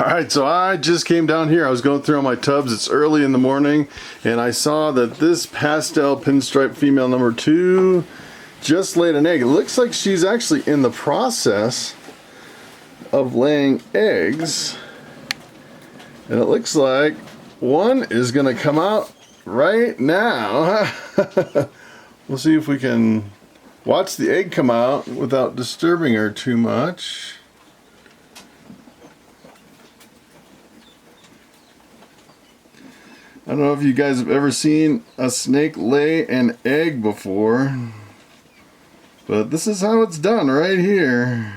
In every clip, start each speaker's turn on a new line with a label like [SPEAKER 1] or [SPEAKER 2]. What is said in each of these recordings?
[SPEAKER 1] Alright, so I just came down here. I was going through all my tubs. It's early in the morning, and I saw that this pastel pinstripe female number 2 just laid an egg. It looks like she's actually in the process of laying eggs, and it looks like one is going to come out right now. We'll see if we can watch the egg come out without disturbing her too much. I don't know if you guys have ever seen a snake lay an egg before, but this is how it's done right here.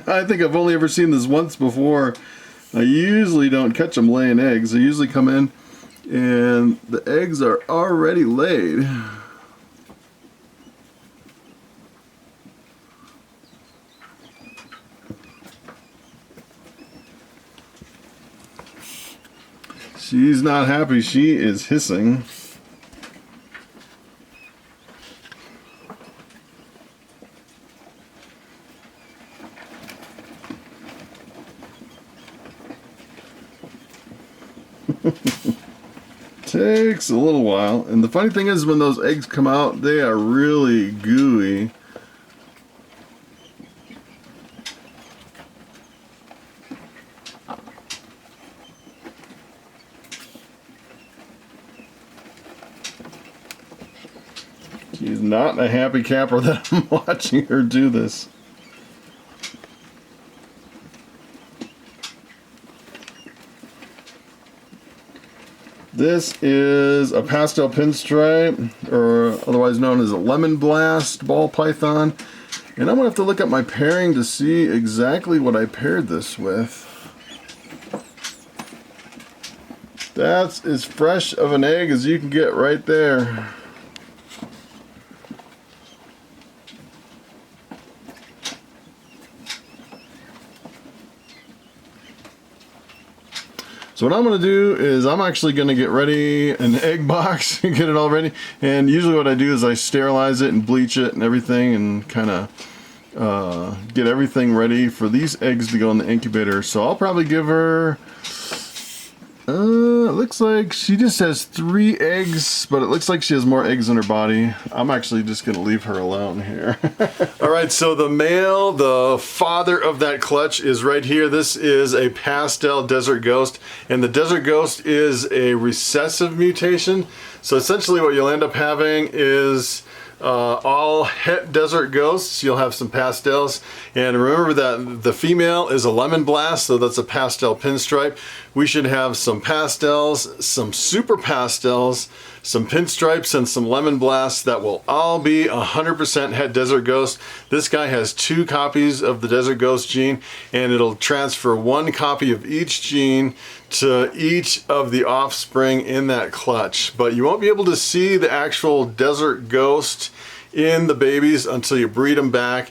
[SPEAKER 1] I think I've only ever seen this once before. I usually don't catch them laying eggs. They usually come in and the eggs are already laid. She's not happy. She is hissing. Takes a little while, and the funny thing is when those eggs come out, they are really gooey. She's not a happy camper that I'm watching her do this. This is a pastel pinstripe, or otherwise known as a lemon blast ball python. And I'm going to have to look at my pairing to see exactly what I paired this with. That's as fresh of an egg as you can get right there. So what I'm going to do is I'm actually going to get ready an egg box and get it all ready. And usually what I do is I sterilize it and bleach it and everything and kind of get everything ready for these eggs to go in the incubator. So I'll probably give her, it looks like she just has 3 eggs, but it looks like she has more eggs in her body. I'm actually just going to leave her alone here. Alright, so the male, the father of that clutch is right here. This is a pastel desert ghost, and the desert ghost is a recessive mutation. So essentially what you'll end up having is all het desert ghosts. You'll have some pastels, and remember that the female is a lemon blast, so that's a pastel pinstripe. We should have some pastels, some super pastels, some pinstripes, and some lemon blasts that will all be 100% het desert ghost. This guy has 2 copies of the desert ghost gene, and it'll transfer 1 copy of each gene to each of the offspring in that clutch. But you won't be able to see the actual desert ghost in the babies until you breed them back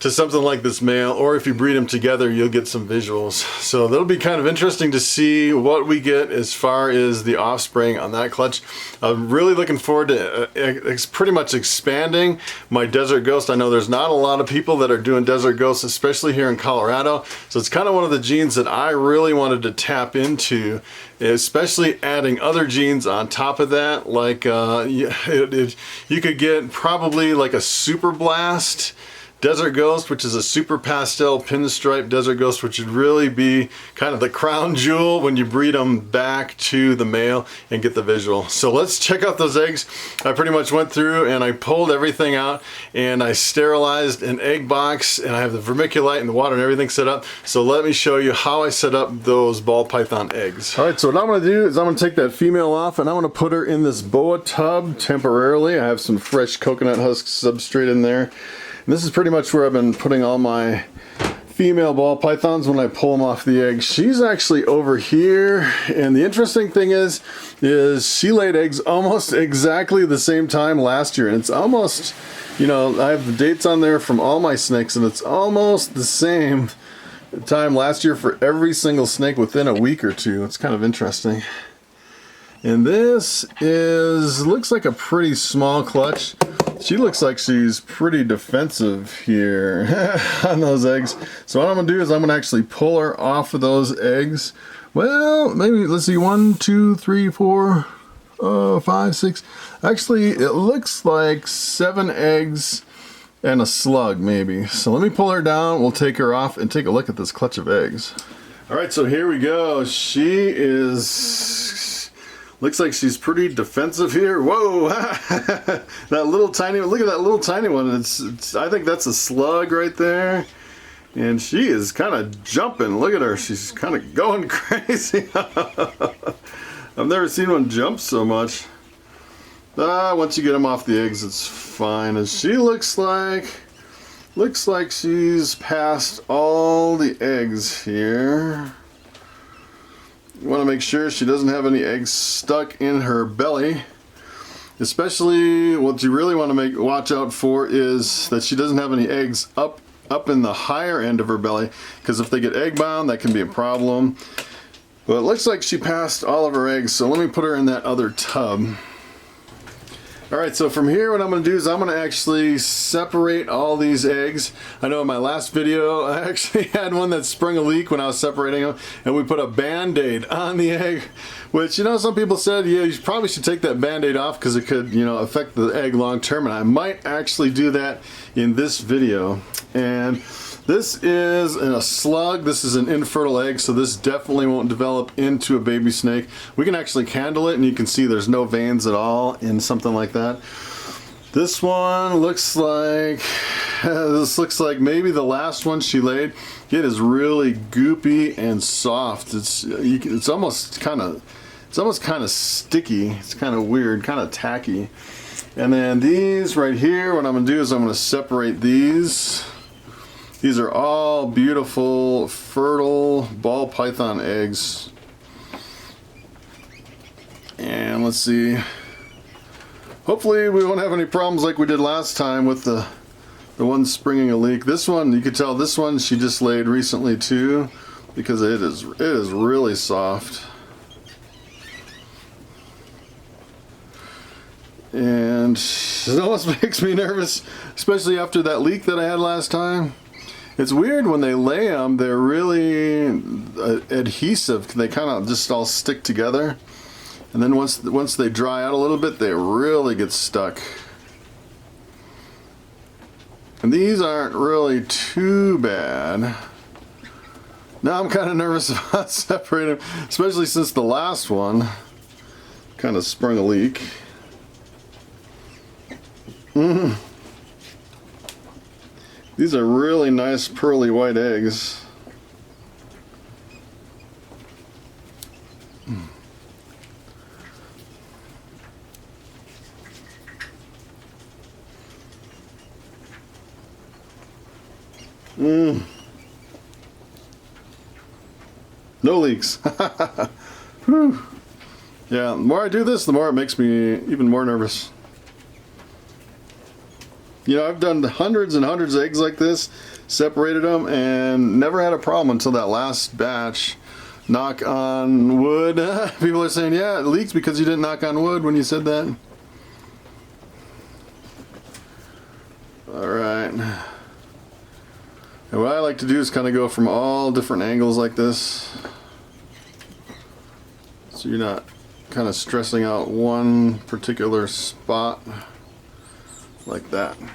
[SPEAKER 1] to something like this male, or if you breed them together, you'll get some visuals. So that'll be kind of interesting to see what we get as far as the offspring on that clutch. I'm really looking forward to pretty much expanding my desert ghost. I know there's not a lot of people that are doing desert ghosts, especially here in Colorado. So it's kind of one of the genes that I really wanted to tap into, especially adding other genes on top of that. Like you could get probably like a super blast desert ghost, which is a super pastel pinstripe desert ghost, which would really be kind of the crown jewel when you breed them back to the male and get the visual. So let's check out those eggs. I pretty much went through and I pulled everything out and I sterilized an egg box, and I have the vermiculite and the water and everything set up. So let me show you how I set up those ball python eggs. All right, so what I'm going to do is I'm going to take that female off and I'm going to put her in this boa tub temporarily. I have some fresh coconut husk substrate in there. And this is pretty much where I've been putting all my female ball pythons when I pull them off the egg. She's actually over here, and the interesting thing is she laid eggs almost exactly the same time last year, and it's almost, you know, I have the dates on there from all my snakes, and it's almost the same time last year for every single snake within a week or two. It's kind of interesting. And this looks like a pretty small clutch. She looks like she's pretty defensive here on those eggs. So what I'm gonna do is I'm gonna actually pull her off of those eggs. Well, maybe, let's see, 1, 2, 3, 4, 5, 6. Actually, it looks like 7 eggs and a slug maybe. So let me pull her down, we'll take her off and take a look at this clutch of eggs. All right, so here we go. She looks like she's pretty defensive here. Whoa, that little tiny one, look at that little tiny one. I think that's a slug right there. And she is kind of jumping. Look at her, she's kind of going crazy. I've never seen one jump so much. Once you get them off the eggs, it's fine. And she looks like she's passed all the eggs here. You want to make sure she doesn't have any eggs stuck in her belly. Especially what you really want to watch out for is that she doesn't have any eggs up in the higher end of her belly, because if they get egg bound, that can be a problem. But it looks like she passed all of her eggs, so let me put her in that other tub. Alright, so from here what I'm going to do is I'm going to actually separate all these eggs. I know in my last video I actually had one that sprung a leak when I was separating them, and we put a band-aid on the egg, which, you know, some people said, yeah, you probably should take that band-aid off because it could, you know, affect the egg long term, and I might actually do that in this video. And this is a slug, this is an infertile egg, so this definitely won't develop into a baby snake. We can actually candle it and you can see there's no veins at all in something like that. This one looks like, maybe the last one she laid. It is really goopy and soft. It's almost kind of sticky. It's kind of weird, kind of tacky. And then these right here, what I'm gonna do is I'm gonna separate these. These are all beautiful, fertile ball python eggs. And let's see. Hopefully we won't have any problems like we did last time with the one springing a leak. This one, you could tell this one she just laid recently too, because it is really soft. And it almost makes me nervous, especially after that leak that I had last time. It's weird when they lay them, they're really adhesive. They kind of just all stick together. And then once they dry out a little bit, they really get stuck. And these aren't really too bad. Now I'm kind of nervous about separating them, especially since the last one kind of sprung a leak. These are really nice pearly white eggs. No leaks. Whew. Yeah, the more I do this, the more it makes me even more nervous. You know, I've done hundreds and hundreds of eggs like this, separated them, and never had a problem until that last batch. Knock on wood. People are saying, yeah, it leaks because you didn't knock on wood when you said that. Alright. And what I like to do is kind of go from all different angles like this. So you're not kind of stressing out one particular spot. Like that. And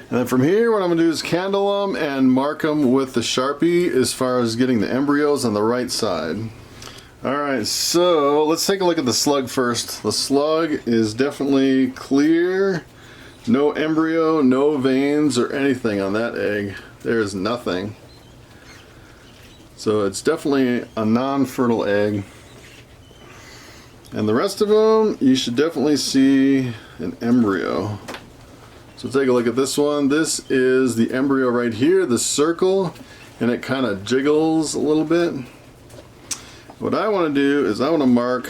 [SPEAKER 1] then from here what I'm going to do is candle them and mark them with the Sharpie as far as getting the embryos on the right side. Alright, so let's take a look at the slug first. The slug is definitely clear. No embryo, no veins or anything on that egg. There's nothing. So it's definitely a non-fertile egg. And the rest of them, you should definitely see an embryo. So take a look at this one. This is the embryo right here, the circle, and it kind of jiggles a little bit. What I want to do is I want to mark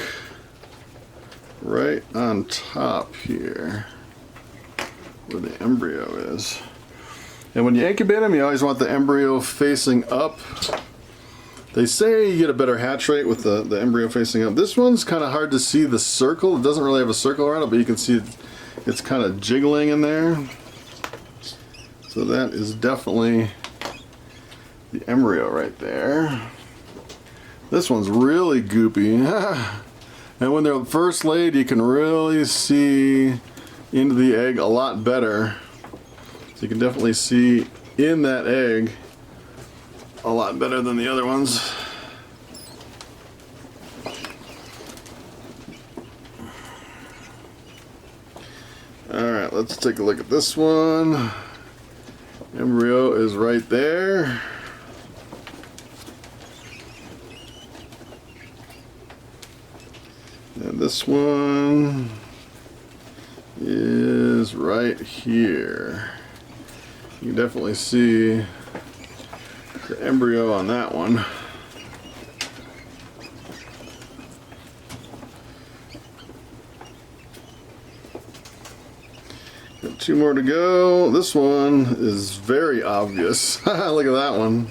[SPEAKER 1] right on top here where the embryo is. And when you incubate them, you always want the embryo facing up. They say you get a better hatch rate with the embryo facing up. This one's kind of hard to see the circle. It doesn't really have a circle around it, but you can see it's kind of jiggling in there. So that is definitely the embryo right there. This one's really goopy. And when they're first laid, you can really see into the egg a lot better. So you can definitely see in that egg a lot better than the other ones. Alright, let's take a look at this one. Embryo is right there. And this one is right here. You can definitely see the embryo on that one. Got 2 more to go. This one is very obvious. Look at that one.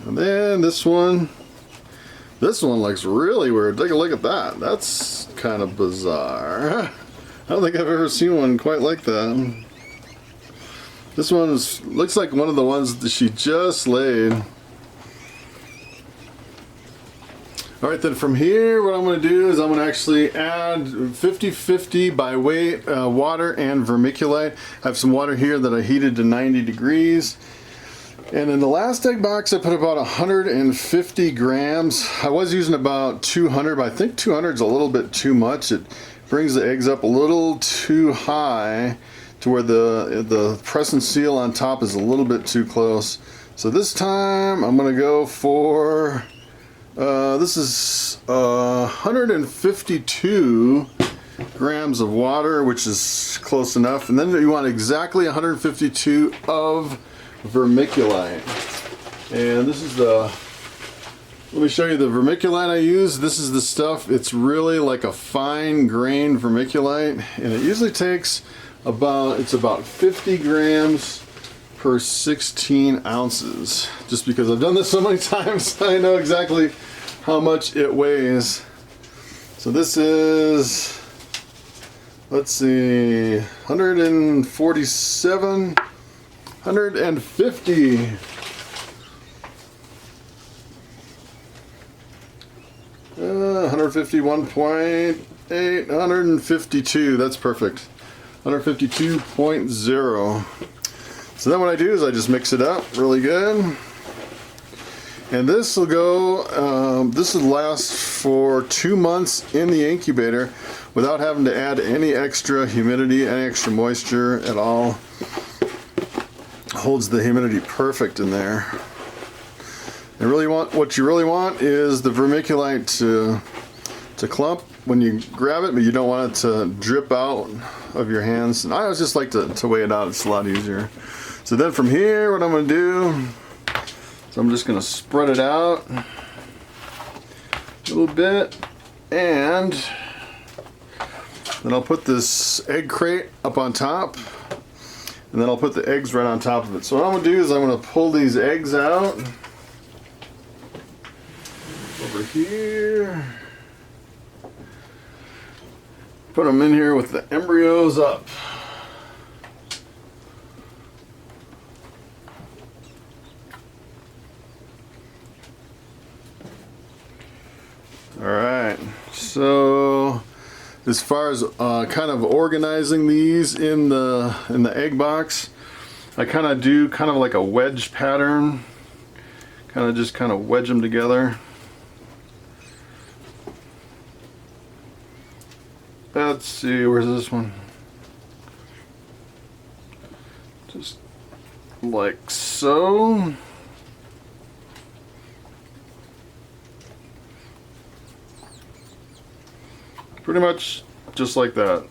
[SPEAKER 1] And then this one looks really weird. Take a look at that. That's kind of bizarre. I don't think I've ever seen one quite like that. This one looks like one of the ones that she just laid. Alright, then from here what I'm going to do is I'm going to actually add 50-50 by weight water and vermiculite. I have some water here that I heated to 90 degrees. And in the last egg box I put about 150 grams. I was using about 200, but I think 200 is a little bit too much. It brings the eggs up a little too high to where the press and seal on top is a little bit too close. So this time I'm going to go for this is 152 grams of water, which is close enough. And then you want exactly 152 of vermiculite. And this is let me show you the vermiculite I use. This is the stuff, it's really like a fine grained vermiculite, and it usually takes about 50 grams per 16 ounces. Just because I've done this so many times, I know exactly how much it weighs. So this is, let's see, 147, 150. 151.8, 152, that's perfect. 152.0. So then what I do is I just mix it up really good. And this will go, this will last for 2 months in the incubator without having to add any extra humidity, any extra moisture at all. Holds the humidity perfect in there. And really what you really want is the vermiculite to clump when you grab it, but you don't want it to drip out of your hands. And I always just like to weigh it out, it's a lot easier. So then from here, what I'm going to do, so I'm just going to spread it out a little bit, and then I'll put this egg crate up on top, and then I'll put the eggs right on top of it. So what I'm going to do is I'm going to pull these eggs out over here, put them in here with the embryos up. Alright, so as far as kind of organizing these in the egg box, I kind of do kind of like a wedge pattern, just kind of wedge them together. Let's see, where's this one? Just like so. Pretty much just like that.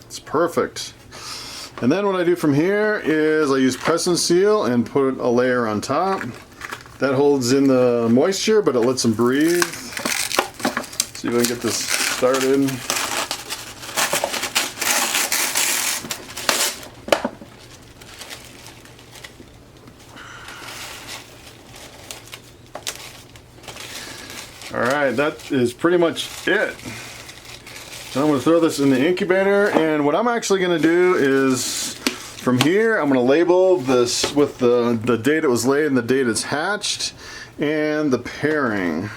[SPEAKER 1] It's perfect. And then what I do from here is I use press and seal and put a layer on top. That holds in the moisture, but it lets them breathe. See if I can get this started. All right, that is pretty much it. So I'm gonna throw this in the incubator, and what I'm actually gonna do is, from here, I'm gonna label this with the date it was laid and the date it's hatched, and the pairing.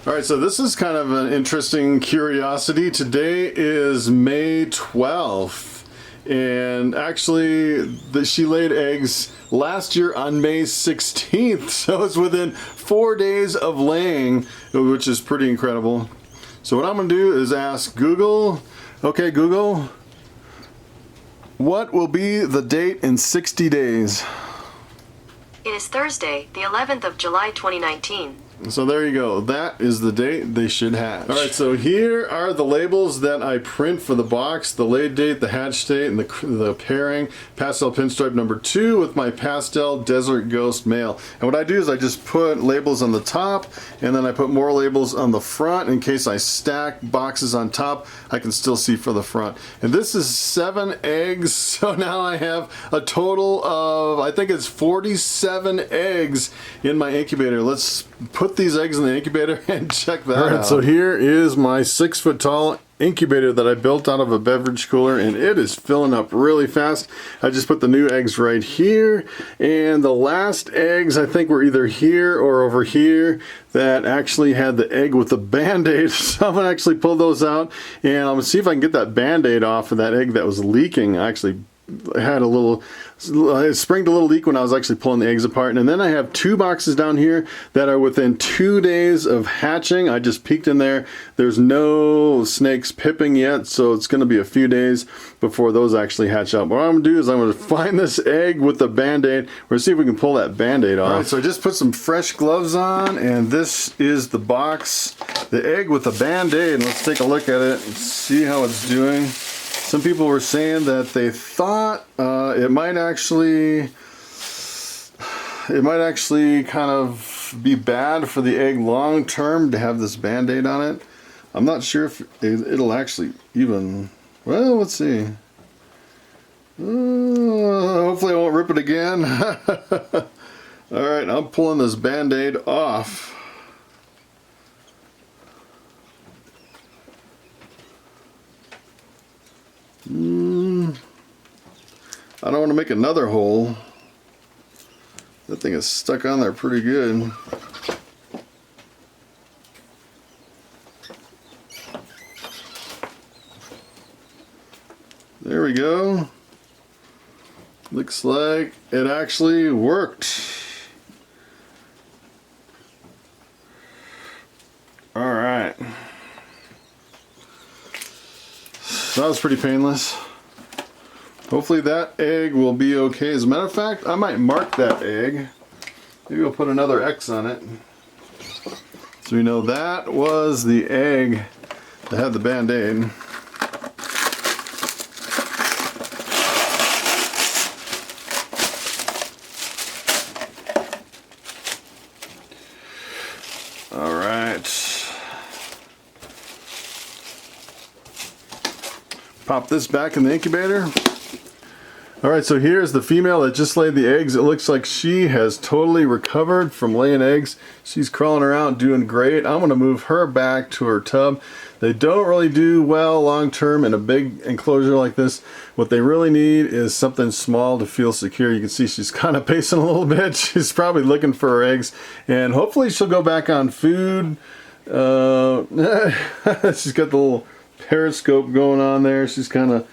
[SPEAKER 1] All right, so this is kind of an interesting curiosity. Today is May 12th, and actually she laid eggs last year on May 16th, so it's within 4 days of laying, which is pretty incredible. So what I'm gonna do is ask Google, okay Google, what will be the date in 60 days?
[SPEAKER 2] It is Thursday, the 11th of July 2019.
[SPEAKER 1] So there you go. That is the date they should hatch. All right, so here are the labels that I print for the box: the laid date, the hatch date, and the pairing. Pastel pinstripe number 2 with my pastel desert ghost male. And what I do is I just put labels on the top, and then I put more labels on the front in case I stack boxes on top. I can still see for the front. And this is 7 eggs, so now I have a total of, I think it's 47 eggs in my incubator. Let's put these eggs in the incubator and check that out. All right, so here is my 6 foot tall incubator that I built out of a beverage cooler, and it is filling up really fast. I just put the new eggs right here, and the last eggs I think were either here or over here that actually had the egg with the band-aid. So I'm gonna actually pull those out, and I'm gonna see if I can get that band-aid off of that egg that was leaking. I actually had a little, it springed a little leak when I was actually pulling the eggs apart. And then I have 2 boxes down here that are within 2 days of hatching. I just peeked in there. There's no snakes pipping yet, so it's going to be a few days before those actually hatch out. What I'm going to do is I'm going to find this egg with the band-aid. We're going to see if we can pull that band-aid off. All right, so I just put some fresh gloves on, and this is the box, the egg with the band-aid. Let's take a look at it and see how it's doing. Some people were saying that they thought it might actually kind of be bad for the egg long term to have this band-aid on it. I'm not sure if it'll actually even, well, let's see. Hopefully I won't rip it again. All right, I'm pulling this band-aid off. I don't want to make another hole. That thing is stuck on there pretty good. There we go. Looks like it actually worked. All right. That was pretty painless. Hopefully that egg will be okay. As a matter of fact, I might mark that egg. Maybe we'll put another X on it. So we know that was the egg that had the band-aid. All right. Pop this back in the incubator. All right, so here's the female that just laid the eggs. It looks like she has totally recovered from laying eggs. She's crawling around doing great. I'm gonna move her back to her tub. They don't really do well long-term in a big enclosure like this. What they really need is something small to feel secure. You can see she's kind of pacing a little bit. She's probably looking for her eggs, and hopefully she'll go back on food. She's got the little periscope going on there. She's kind of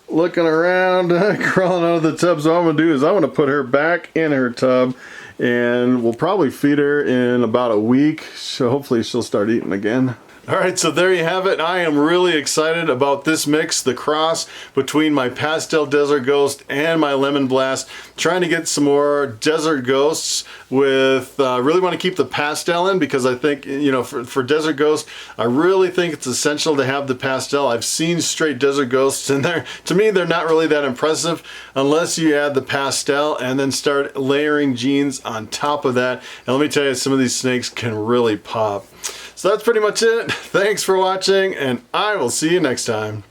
[SPEAKER 1] looking around, crawling out of the tub. So what I'm gonna do is I'm gonna put her back in her tub, and we'll probably feed her in about a week. So hopefully she'll start eating again. All right, so there you have it. I am really excited about this mix, the cross between my Pastel Desert Ghost and my Lemon Blast. Trying to get some more Desert Ghosts with, really want to keep the pastel in, because I think, you know, for Desert Ghost, I really think it's essential to have the pastel. I've seen straight Desert Ghosts in there. To me, they're not really that impressive unless you add the pastel and then start layering genes on top of that. And let me tell you, some of these snakes can really pop. So that's pretty much it. Thanks for watching, and I will see you next time.